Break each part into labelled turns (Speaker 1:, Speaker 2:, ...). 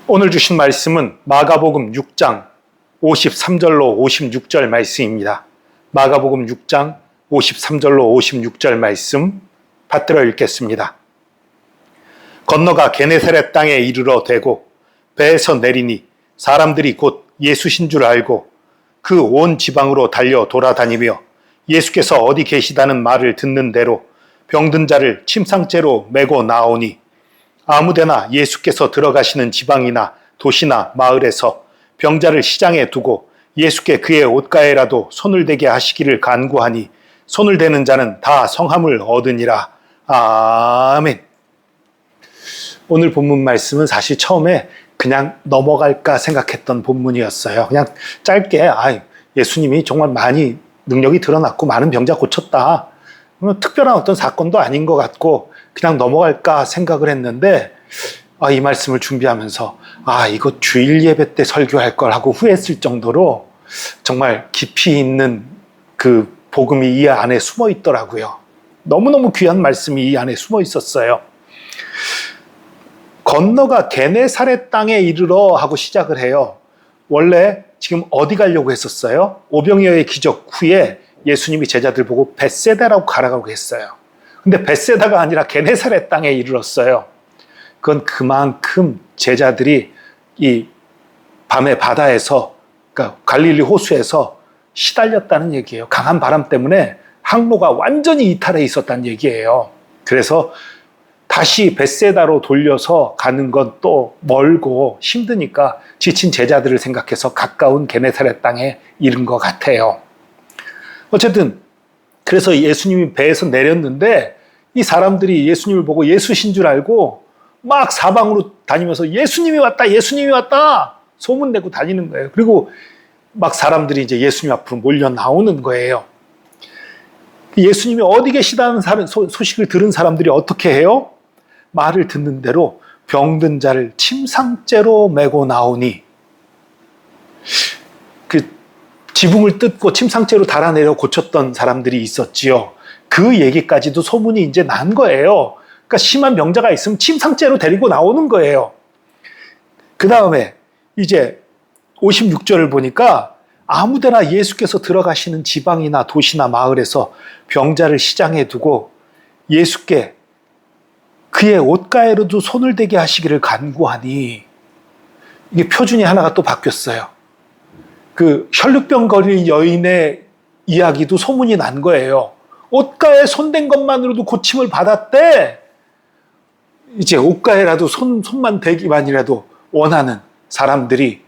Speaker 1: 오늘 주신 말씀은 마가복음 6장 53절로 56절 말씀입니다. 마가복음 6장 53절로 56절 말씀 받들어 읽겠습니다. 건너가 게네사렛 땅에 이르러 대고 배에서 내리니 사람들이 곧 예수신 줄 알고 그 온 지방으로 달려 돌아다니며 예수께서 어디 계시다는 말을 듣는 대로 병든 자를 침상째로 메고 나오니 아무데나 예수께서 들어가시는 지방이나 도시나 마을에서 병자를 시장에 두고 예수께 그의 옷가에라도 손을 대게 하시기를 간구하니 손을 대는 자는 다 성함을 얻으니라. 아멘. 오늘 본문 말씀은 사실 처음에 그냥 넘어갈까 생각했던 본문이었어요. 그냥 짧게 예수님이 정말 많이 능력이 드러났고 많은 병자 고쳤다. 특별한 어떤 사건도 아닌 것 같고 그냥 넘어갈까 생각을 했는데 이 말씀을 준비하면서 이거 주일 예배 때 설교할 걸 하고 후회했을 정도로 정말 깊이 있는 그 복음이 이 안에 숨어 있더라고요. 너무너무 귀한 말씀이 이 안에 숨어 있었어요. 건너가 게네사렛 땅에 이르러 하고 시작을 해요. 원래 지금 어디 가려고 했었어요? 오병이어의 기적 후에 예수님이 제자들 보고 벳세다라고 가라고 했어요. 근데 벳세다가 아니라 게네사렛 땅에 이르렀어요. 그건 그만큼 제자들이 이 밤의 바다에서, 그러니까 갈릴리 호수에서 시달렸다는 얘기예요. 강한 바람 때문에 항로가 완전히 이탈해 있었다는 얘기예요. 그래서 다시 벳세다로 돌려서 가는 건 또 멀고 힘드니까 지친 제자들을 생각해서 가까운 게네사렛 땅에 이른 것 같아요. 어쨌든 그래서 예수님이 배에서 내렸는데 이 사람들이 예수님을 보고 예수신 줄 알고 막 사방으로 다니면서 예수님이 왔다, 예수님이 왔다 소문내고 다니는 거예요. 그리고 막 사람들이 이제 예수님 앞으로 몰려 나오는 거예요. 예수님이 어디 계시다는 소식을 들은 사람들이 어떻게 해요? 말을 듣는 대로 병든 자를 침상째로 메고 나오니, 그 지붕을 뜯고 침상째로 달아내려 고쳤던 사람들이 있었지요. 그 얘기까지도 소문이 이제 난 거예요. 그러니까 심한 병자가 있으면 침상째로 데리고 나오는 거예요. 그 다음에 이제 56절을 보니까 아무데나 예수께서 들어가시는 지방이나 도시나 마을에서 병자를 시장에 두고 예수께 그의 옷가에로도 손을 대게 하시기를 간구하니, 이게 표준이 하나가 또 바뀌었어요. 그 혈루병 걸린 여인의 이야기도 소문이 난 거예요. 옷가에 손댄 것만으로도 고침을 받았대. 이제 옷가에라도 손만 대기만이라도 원하는 사람들이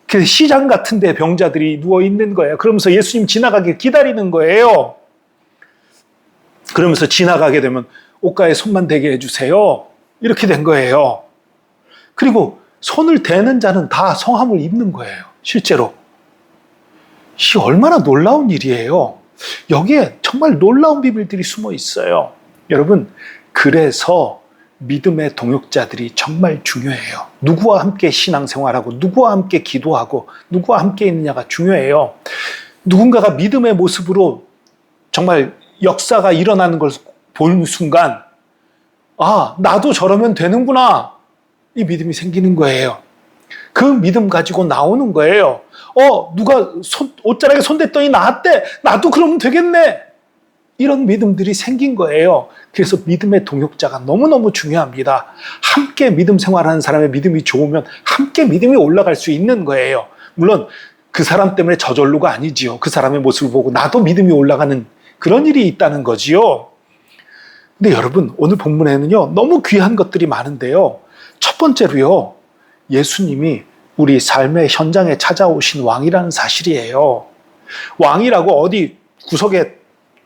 Speaker 1: 그 시장 같은 데 병자들이 누워 있는 거예요. 그러면서 예수님 지나가길 기다리는 거예요. 그러면서 지나가게 되면 옷가에 손만 대게 해주세요. 이렇게 된 거예요. 그리고 손을 대는 자는 다 성함을 입는 거예요. 실제로. 이 얼마나 놀라운 일이에요. 여기에 정말 놀라운 비밀들이 숨어 있어요. 여러분, 그래서 믿음의 동역자들이 정말 중요해요. 누구와 함께 신앙생활하고 누구와 함께 기도하고 누구와 함께 있느냐가 중요해요. 누군가가 믿음의 모습으로 정말 역사가 일어나는 걸 보는 순간 나도 저러면 되는구나, 이 믿음이 생기는 거예요. 그 믿음 가지고 나오는 거예요. 누가 옷자락에 손댔더니 나았대, 나도 그러면 되겠네, 이런 믿음들이 생긴 거예요. 그래서 믿음의 동역자가 너무너무 중요합니다. 함께 믿음 생활하는 사람의 믿음이 좋으면 함께 믿음이 올라갈 수 있는 거예요. 물론 그 사람 때문에 저절로가 아니지요. 그 사람의 모습을 보고 나도 믿음이 올라가는 그런 일이 있다는 거지요. 근데 여러분, 오늘 본문에는요, 너무 귀한 것들이 많은데요. 첫 번째로요, 예수님이 우리 삶의 현장에 찾아오신 왕이라는 사실이에요. 왕이라고 어디 구석에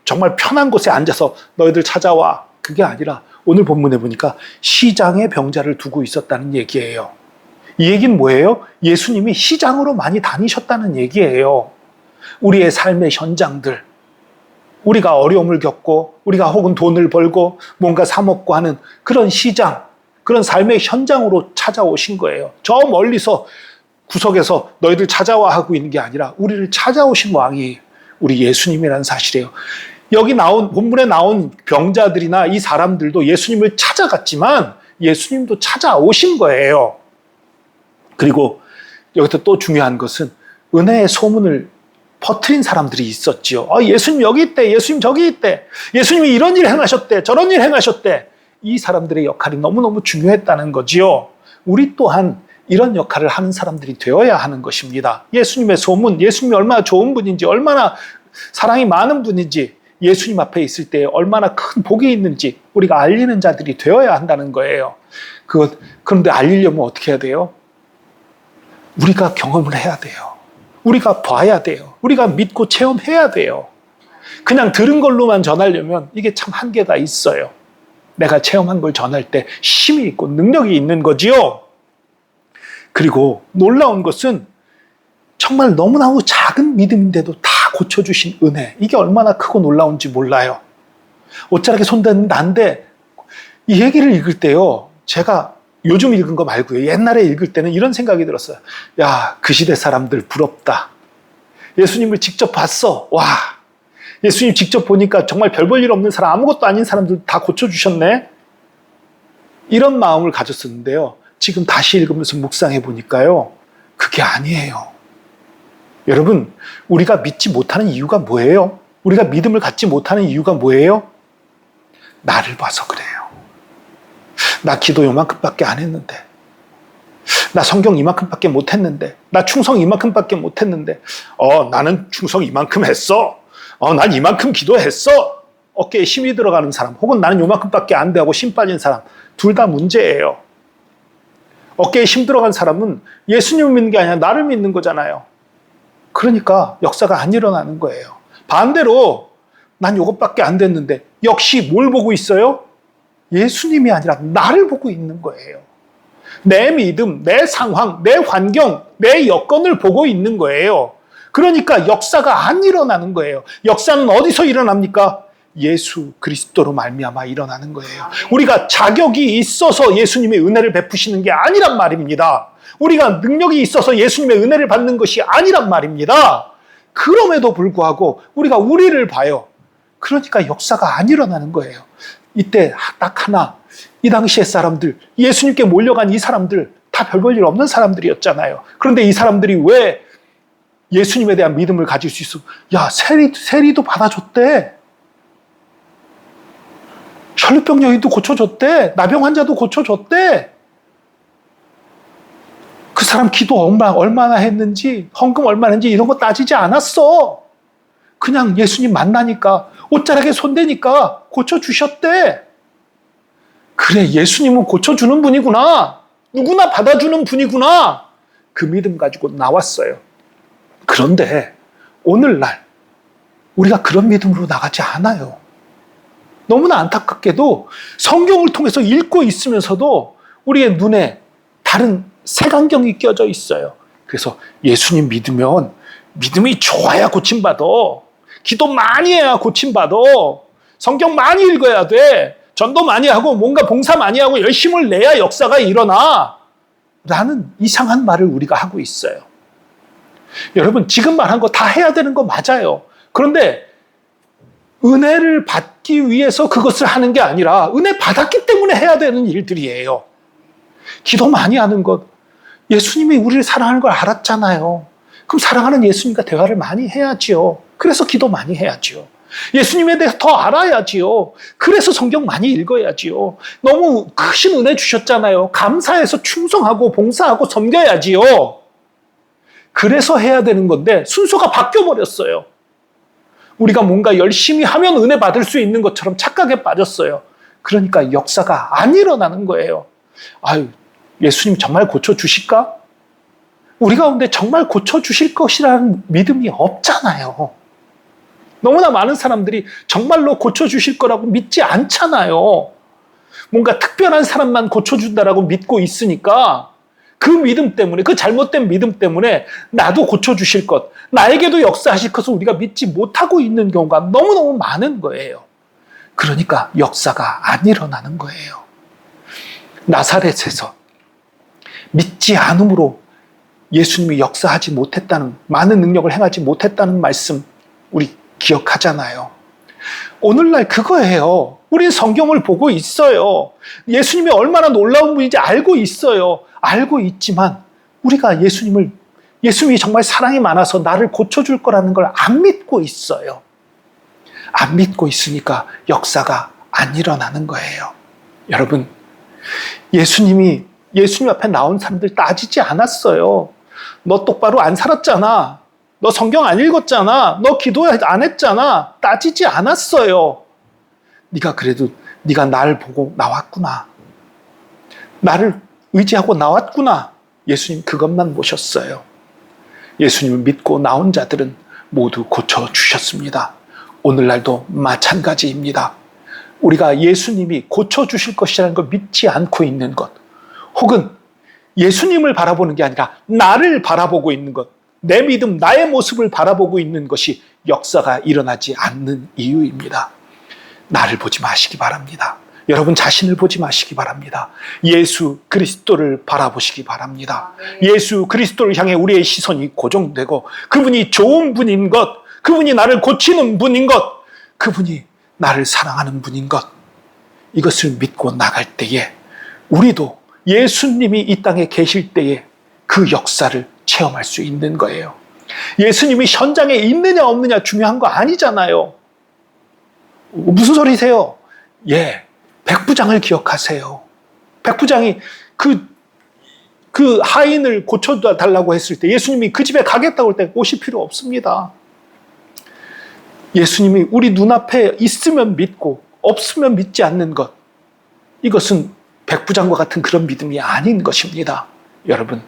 Speaker 1: 정말 편한 곳에 앉아서 너희들 찾아와, 그게 아니라 오늘 본문에 보니까 시장에 병자를 두고 있었다는 얘기예요. 이 얘기는 뭐예요? 예수님이 시장으로 많이 다니셨다는 얘기예요. 우리의 삶의 현장들, 우리가 어려움을 겪고 우리가 혹은 돈을 벌고 뭔가 사 먹고 하는 그런 시장, 그런 삶의 현장으로 찾아오신 거예요. 저 멀리서 구석에서 너희들 찾아와 하고 있는 게 아니라 우리를 찾아오신 왕이 우리 예수님이라는 사실이에요. 여기 본문에 나온 병자들이나 이 사람들도 예수님을 찾아갔지만 예수님도 찾아오신 거예요. 그리고 여기서 또 중요한 것은 은혜의 소문을 퍼뜨린 사람들이 있었지요. 예수님 여기 있대, 예수님 저기 있대, 예수님이 이런 일 행하셨대, 저런 일 행하셨대. 이 사람들의 역할이 너무너무 중요했다는 거지요. 우리 또한 이런 역할을 하는 사람들이 되어야 하는 것입니다. 예수님의 소문, 예수님이 얼마나 좋은 분인지, 얼마나 사랑이 많은 분인지, 예수님 앞에 있을 때 얼마나 큰 복이 있는지 우리가 알리는 자들이 되어야 한다는 거예요. 그런데 알리려면 어떻게 해야 돼요? 우리가 경험을 해야 돼요. 우리가 봐야 돼요. 우리가 믿고 체험해야 돼요. 그냥 들은 걸로만 전하려면 이게 참 한계가 있어요. 내가 체험한 걸 전할 때 힘이 있고 능력이 있는 거지요. 그리고 놀라운 것은 정말 너무나도 작은 믿음인데도 다 고쳐주신 은혜. 이게 얼마나 크고 놀라운지 몰라요. 옷자락에 손대는 난데 이 얘기를 읽을 때요. 제가 요즘 읽은 거 말고요. 옛날에 읽을 때는 이런 생각이 들었어요. 야, 그 시대 사람들 부럽다. 예수님을 직접 봤어. 와, 예수님 직접 보니까 정말 별 볼 일 없는 사람, 아무것도 아닌 사람들 다 고쳐주셨네. 이런 마음을 가졌었는데요. 지금 다시 읽으면서 묵상해 보니까요. 그게 아니에요. 여러분, 우리가 믿지 못하는 이유가 뭐예요? 우리가 믿음을 갖지 못하는 이유가 뭐예요? 나를 봐서 그래요. 나 기도 요만큼밖에 안 했는데, 나 성경 이만큼밖에 못 했는데, 나 충성 이만큼밖에 못 했는데, 나는 충성 이만큼 했어. 난 이만큼 기도했어. 어깨에 힘이 들어가는 사람, 혹은 나는 요만큼밖에 안 돼 하고 힘 빠진 사람, 둘 다 문제예요. 어깨에 힘 들어간 사람은 예수님을 믿는 게 아니라 나를 믿는 거잖아요. 그러니까 역사가 안 일어나는 거예요. 반대로 난 요것밖에 안 됐는데 역시 뭘 보고 있어요? 예수님이 아니라 나를 보고 있는 거예요. 내 믿음, 내 상황, 내 환경, 내 여건을 보고 있는 거예요. 그러니까 역사가 안 일어나는 거예요. 역사는 어디서 일어납니까? 예수 그리스도로 말미암아 일어나는 거예요. 우리가 자격이 있어서 예수님의 은혜를 베푸시는 게 아니란 말입니다. 우리가 능력이 있어서 예수님의 은혜를 받는 것이 아니란 말입니다. 그럼에도 불구하고 우리가 우리를 봐요. 그러니까 역사가 안 일어나는 거예요. 이때 딱 하나, 이 당시의 사람들, 예수님께 몰려간 이 사람들 다 별 볼 일 없는 사람들이었잖아요. 그런데 이 사람들이 왜 예수님에 대한 믿음을 가질 수 있어? 야, 세리도 받아줬대. 혈루병 여인도 고쳐줬대. 나병 환자도 고쳐줬대. 그 사람 기도 얼마나 했는지, 헌금 얼마나 했는지 이런 거 따지지 않았어. 그냥 예수님 만나니까, 옷자락에 손대니까 고쳐주셨대. 그래, 예수님은 고쳐주는 분이구나. 누구나 받아주는 분이구나. 그 믿음 가지고 나왔어요. 그런데 오늘날 우리가 그런 믿음으로 나가지 않아요. 너무나 안타깝게도 성경을 통해서 읽고 있으면서도 우리의 눈에 다른 색안경이 껴져 있어요. 그래서 예수님 믿으면 믿음이 좋아야 고침받아. 기도 많이 해야 고침받아. 성경 많이 읽어야 돼. 전도 많이 하고 뭔가 봉사 많이 하고 열심을 내야 역사가 일어나. 라는 이상한 말을 우리가 하고 있어요. 여러분, 지금 말한 거 다 해야 되는 거 맞아요. 그런데 은혜를 받기 위해서 그것을 하는 게 아니라 은혜 받았기 때문에 해야 되는 일들이에요. 기도 많이 하는 것, 예수님이 우리를 사랑하는 걸 알았잖아요. 그럼 사랑하는 예수님과 대화를 많이 해야지요. 그래서 기도 많이 해야지요. 예수님에 대해서 더 알아야지요. 그래서 성경 많이 읽어야지요. 너무 크신 은혜 주셨잖아요. 감사해서 충성하고 봉사하고 섬겨야지요. 그래서 해야 되는 건데 순서가 바뀌어버렸어요. 우리가 뭔가 열심히 하면 은혜 받을 수 있는 것처럼 착각에 빠졌어요. 그러니까 역사가 안 일어나는 거예요. 아유, 예수님 정말 고쳐주실까? 우리 가운데 정말 고쳐주실 것이라는 믿음이 없잖아요. 너무나 많은 사람들이 정말로 고쳐주실 거라고 믿지 않잖아요. 뭔가 특별한 사람만 고쳐준다라고 믿고 있으니까 그 믿음 때문에, 그 잘못된 믿음 때문에 나도 고쳐주실 것, 나에게도 역사하실 것을 우리가 믿지 못하고 있는 경우가 너무너무 많은 거예요. 그러니까 역사가 안 일어나는 거예요. 나사렛에서 믿지 않음으로 예수님이 역사하지 못했다는, 많은 능력을 행하지 못했다는 말씀 우리 기억하잖아요. 오늘날 그거예요. 우린 성경을 보고 있어요. 예수님이 얼마나 놀라운 분인지 알고 있어요. 알고 있지만 우리가 예수님이 정말 사랑이 많아서 나를 고쳐줄 거라는 걸 안 믿고 있어요. 안 믿고 있으니까 역사가 안 일어나는 거예요. 여러분, 예수님 앞에 나온 사람들 따지지 않았어요. 너 똑바로 안 살았잖아. 너 성경 안 읽었잖아. 너 기도 안 했잖아. 따지지 않았어요. 네가 날 보고 나왔구나. 나를 의지하고 나왔구나. 예수님 그것만 보셨어요. 예수님을 믿고 나온 자들은 모두 고쳐주셨습니다. 오늘날도 마찬가지입니다. 우리가 예수님이 고쳐주실 것이라는 걸 믿지 않고 있는 것, 혹은 예수님을 바라보는 게 아니라 나를 바라보고 있는 것, 내 믿음, 나의 모습을 바라보고 있는 것이 역사가 일어나지 않는 이유입니다. 나를 보지 마시기 바랍니다. 여러분 자신을 보지 마시기 바랍니다. 예수 그리스도를 바라보시기 바랍니다. 예수 그리스도를 향해 우리의 시선이 고정되고 그분이 좋은 분인 것, 그분이 나를 고치는 분인 것, 그분이 나를 사랑하는 분인 것, 이것을 믿고 나갈 때에 우리도 예수님이 이 땅에 계실 때에 그 역사를 체험할 수 있는 거예요. 예수님이 현장에 있느냐 없느냐 중요한 거 아니잖아요. 무슨 소리세요? 백부장을 기억하세요. 백부장이 그 하인을 고쳐달라고 했을 때 예수님이 그 집에 가겠다고 할 때 오실 필요 없습니다. 예수님이 우리 눈앞에 있으면 믿고 없으면 믿지 않는 것, 이것은 백부장과 같은 그런 믿음이 아닌 것입니다. 여러분,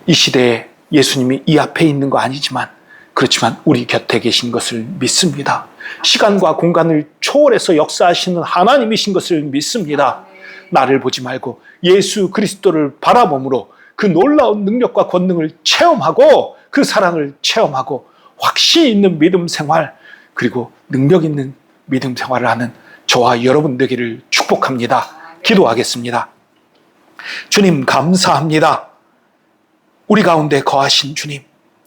Speaker 1: 이 시대에 예수님이 이 앞에 있는 거 아니지만 그렇지만 우리 곁에 계신 것을 믿습니다. 시간과 공간을 초월해서 역사하시는 하나님이신 것을 믿습니다. 나를 보지 말고 예수 그리스도를 바라봄으로 그 놀라운 능력과 권능을 체험하고 그 사랑을 체험하고 확신 있는 믿음 생활, 그리고 능력 있는 믿음 생활을 하는 저와 여러분 되기를 축복합니다. 기도하겠습니다. 주님 감사합니다. 우리 가운데 거하신 주님,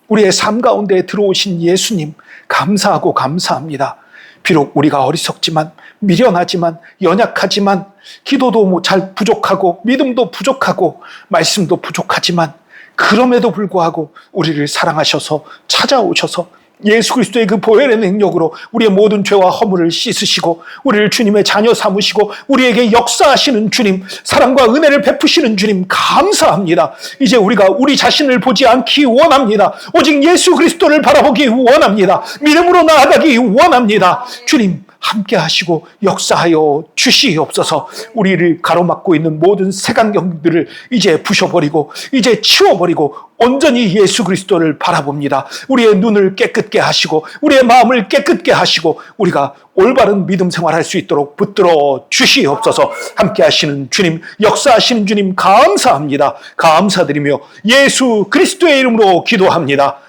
Speaker 1: 우리의 삶 가운데 들어오신 예수님 감사하고 감사합니다. 비록 우리가 어리석지만 미련하지만 연약하지만 기도도 잘 부족하고 믿음도 부족하고 말씀도 부족하지만 그럼에도 불구하고 우리를 사랑하셔서 찾아오셔서 예수 그리스도의 그 보혈의 능력으로 우리의 모든 죄와 허물을 씻으시고 우리를 주님의 자녀 삼으시고 우리에게 역사하시는 주님, 사랑과 은혜를 베푸시는 주님 감사합니다. 이제 우리가 우리 자신을 보지 않기 원합니다. 오직 예수 그리스도를 바라보기 원합니다. 믿음으로 나아가기 원합니다. 주님 함께 하시고 역사하여 주시옵소서. 우리를 가로막고 있는 모든 색안경들을 이제 부셔버리고 이제 치워버리고 온전히 예수 그리스도를 바라봅니다. 우리의 눈을 깨끗게 하시고 우리의 마음을 깨끗게 하시고 우리가 올바른 믿음 생활할 수 있도록 붙들어 주시옵소서. 함께 하시는 주님, 역사하시는 주님 감사합니다. 감사드리며 예수 그리스도의 이름으로 기도합니다.